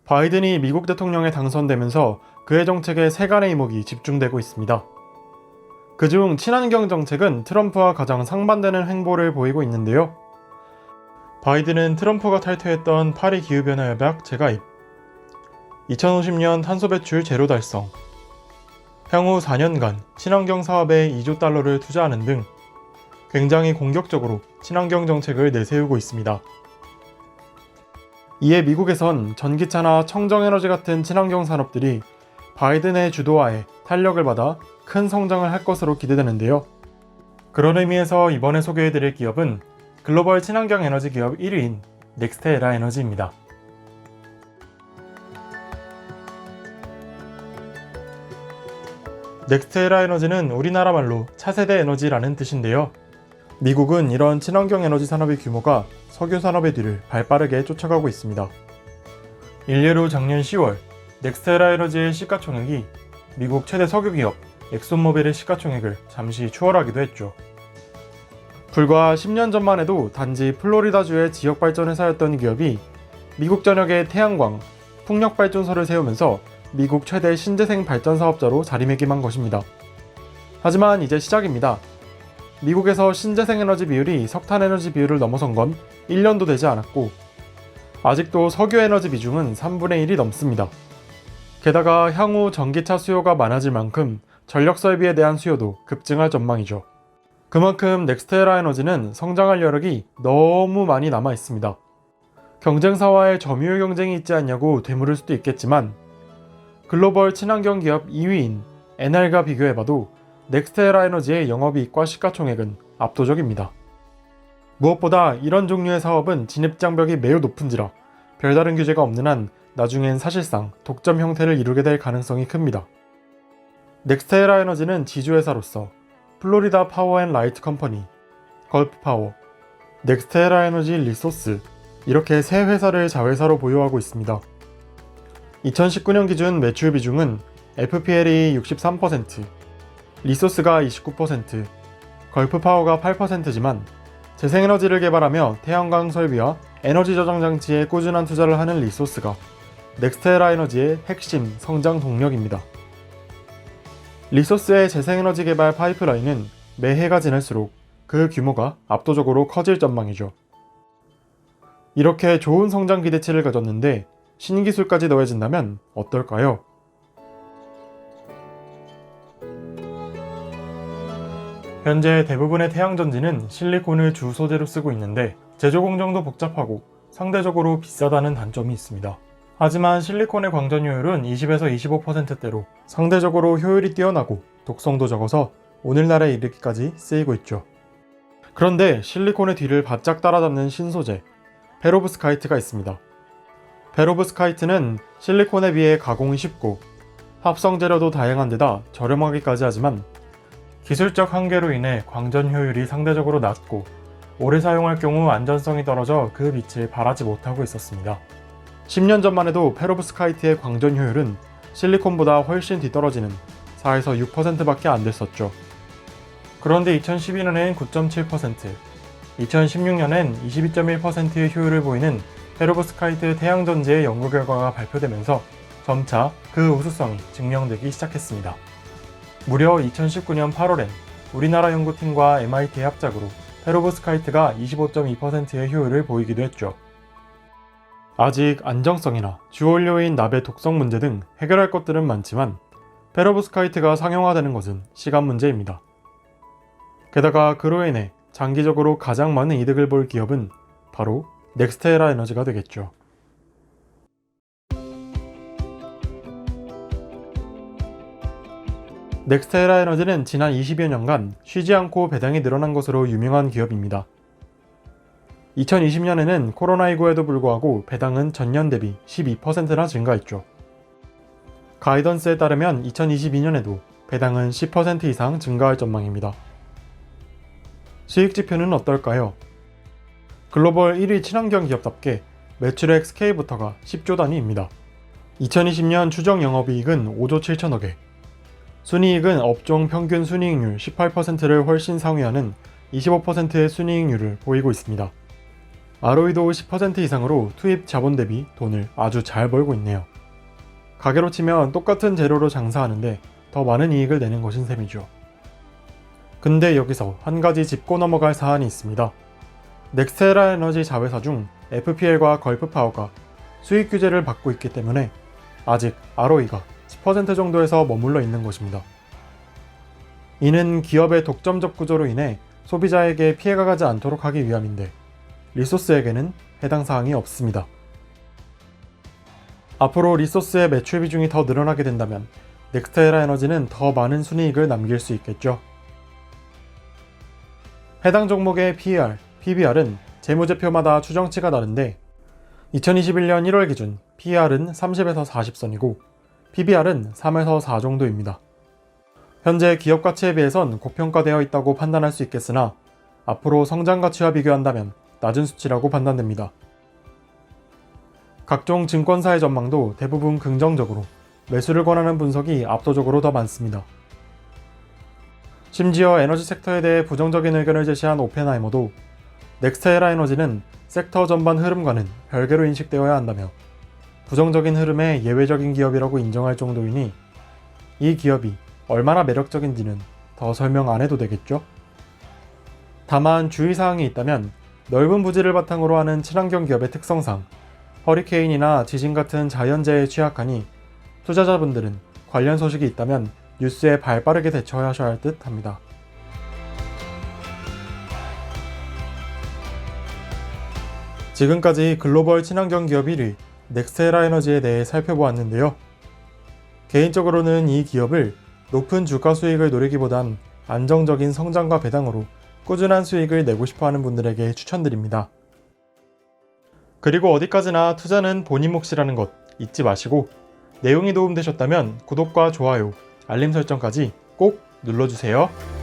바이든이 미국 대통령에 당선되면서 그의 정책에 세간의 이목이 집중되고 있습니다. 그중 친환경 정책은 트럼프와 가장 상반되는 행보를 보이고 있는데요. 바이든은 트럼프가 탈퇴했던 파리 기후변화 협약 재가입, 2050년 탄소 배출 제로 달성, 향후 4년간 친환경 사업에 2조 달러를 투자하는 등 굉장히 공격적으로 친환경 정책을 내세우고 있습니다. 이에 미국에선 전기차나 청정에너지 같은 친환경 산업들이 바이든의 주도하에 탄력을 받아 큰 성장을 할 것으로 기대되는데요. 그런 의미에서 이번에 소개해드릴 기업은 글로벌 친환경 에너지 기업 1위인 넥스테에라 에너지입니다. 넥스테에라 에너지는 우리나라 말로 차세대 에너지라는 뜻인데요. 미국은 이런 친환경 에너지 산업의 규모가 석유 산업의 뒤를 발빠르게 쫓아가고 있습니다. 일례로 작년 10월 넥스테에라 에너지의 시가총액이 미국 최대 석유 기업 엑손모빌의 시가총액을 잠시 추월하기도 했죠. 불과 10년 전만 해도 단지 플로리다주의 지역 발전 회사였던 기업이 미국 전역에 태양광, 풍력 발전소를 세우면서 미국 최대 신재생 발전 사업자로 자리매김한 것입니다. 하지만 이제 시작입니다. 미국에서 신재생 에너지 비율이 석탄 에너지 비율을 넘어선 건 1년도 되지 않았고 아직도 석유 에너지 비중은 3분의 1이 넘습니다. 게다가 향후 전기차 수요가 많아질 만큼 전력 설비에 대한 수요도 급증할 전망이죠. 그만큼 넥스테에라 에너지는 성장할 여력이 너무 많이 남아 있습니다. 경쟁사와의 점유율 경쟁이 있지 않냐고 되물을 수도 있겠지만 글로벌 친환경 기업 2위인 엔엘과 비교해봐도 넥스테에라 에너지의 영업이익과 시가총액은 압도적입니다. 무엇보다 이런 종류의 사업은 진입장벽이 매우 높은지라 별다른 규제가 없는 한 나중엔 사실상 독점 형태를 이루게 될 가능성이 큽니다. 넥스테에라 에너지는 지주회사로서 플로리다 파워 앤 라이트 컴퍼니, 걸프 파워, 넥스테에라 에너지 리소스 이렇게 세 회사를 자회사로 보유하고 있습니다. 2019년 기준 매출 비중은 FPL이 63%, 리소스가 29%, 걸프 파워가 8%지만 재생에너지를 개발하며 태양광 설비와 에너지 저장 장치에 꾸준한 투자를 하는 리소스가 넥스테에라 에너지의 핵심 성장 동력입니다. 리소스의 재생에너지 개발 파이프라인은 매해가 지날수록 그 규모가 압도적으로 커질 전망이죠. 이렇게 좋은 성장 기대치를 가졌는데 신기술까지 더해진다면 어떨까요? 현재 대부분의 태양전지는 실리콘을 주 소재로 쓰고 있는데 제조 공정도 복잡하고 상대적으로 비싸다는 단점이 있습니다. 하지만 실리콘의 광전 효율은 20에서 25%대로 상대적으로 효율이 뛰어나고 독성도 적어서 오늘날에 이르기까지 쓰이고 있죠. 그런데 실리콘의 뒤를 바짝 따라잡는 신소재 페로브스카이트가 있습니다. 페로브스카이트는 실리콘에 비해 가공이 쉽고 합성 재료도 다양한 데다 저렴하기까지 하지만 기술적 한계로 인해 광전 효율이 상대적으로 낮고 오래 사용할 경우 안전성이 떨어져 그 빛을 발하지 못하고 있었습니다. 10년 전만 해도 페로브스카이트의 광전 효율은 실리콘보다 훨씬 뒤떨어지는 4에서 6%밖에 안 됐었죠. 그런데 2012년엔 9.7%, 2016년엔 22.1%의 효율을 보이는 페로브스카이트 태양전지의 연구 결과가 발표되면서 점차 그 우수성이 증명되기 시작했습니다. 무려 2019년 8월엔 우리나라 연구팀과 MIT의 합작으로 페로브스카이트가 25.2%의 효율을 보이기도 했죠. 아직 안정성이나 주원료인 납의 독성 문제 등 해결할 것들은 많지만 페로브스카이트가 상용화되는 것은 시간 문제입니다. 게다가 그로 인해 장기적으로 가장 많은 이득을 볼 기업은 바로 넥스테에라 에너지가 되겠죠. 넥스테에라 에너지는 지난 20여 년간 쉬지 않고 배당이 늘어난 것으로 유명한 기업입니다. 2020년에는 코로나19에도 불구하고 배당은 전년 대비 12%나 증가했죠. 가이던스에 따르면 2022년에도 배당은 10% 이상 증가할 전망입니다. 수익지표는 어떨까요? 글로벌 1위 친환경 기업답게 매출액 스케일부터가 10조 단위입니다. 2020년 추정 영업이익은 5조 7천억에, 순이익은 업종 평균 순이익률 18%를 훨씬 상회하는 25%의 순이익률을 보이고 있습니다. ROE도 10% 이상으로 투입 자본 대비 돈을 아주 잘 벌고 있네요. 가게로 치면 똑같은 재료로 장사하는데 더 많은 이익을 내는 것인 셈이죠. 근데 여기서 한 가지 짚고 넘어갈 사안이 있습니다. 넥스테라 에너지 자회사 중 FPL과 걸프파워가 수익 규제를 받고 있기 때문에 아직 ROE가 10% 정도에서 머물러 있는 것입니다. 이는 기업의 독점적 구조로 인해 소비자에게 피해가 가지 않도록 하기 위함인데 리소스에게는 해당 사항이 없습니다. 앞으로 리소스의 매출 비중이 더 늘어나게 된다면 넥스테라 에너지는 더 많은 순이익을 남길 수 있겠죠. 해당 종목의 PER, PBR은 재무제표마다 추정치가 다른데 2021년 1월 기준 PER은 30에서 40선이고 PBR은 3에서 4 정도입니다. 현재 기업 가치에 비해선 고평가되어 있다고 판단할 수 있겠으나 앞으로 성장 가치와 비교한다면 낮은 수치라고 판단됩니다. 각종 증권사의 전망도 대부분 긍정적으로 매수를 권하는 분석이 압도적으로 더 많습니다. 심지어 에너지 섹터에 대해 부정적인 의견을 제시한 오펜하이머도 넥스테라 에너지는 섹터 전반 흐름과는 별개로 인식되어야 한다며 부정적인 흐름의 예외적인 기업이라고 인정할 정도이니 이 기업이 얼마나 매력적인지는 더 설명 안 해도 되겠죠? 다만 주의사항이 있다면 넓은 부지를 바탕으로 하는 친환경 기업의 특성상 허리케인이나 지진 같은 자연재해에 취약하니 투자자분들은 관련 소식이 있다면 뉴스에 발빠르게 대처하셔야 할 듯 합니다. 지금까지 글로벌 친환경 기업 1위 넥스테라 에너지에 대해 살펴보았는데요. 개인적으로는 이 기업을 높은 주가 수익을 노리기보단 안정적인 성장과 배당으로 꾸준한 수익을 내고 싶어하는 분들에게 추천드립니다. 그리고 어디까지나 투자는 본인 몫이라는 것 잊지 마시고 내용이 도움되셨다면 구독과 좋아요, 알림 설정까지 꼭 눌러주세요.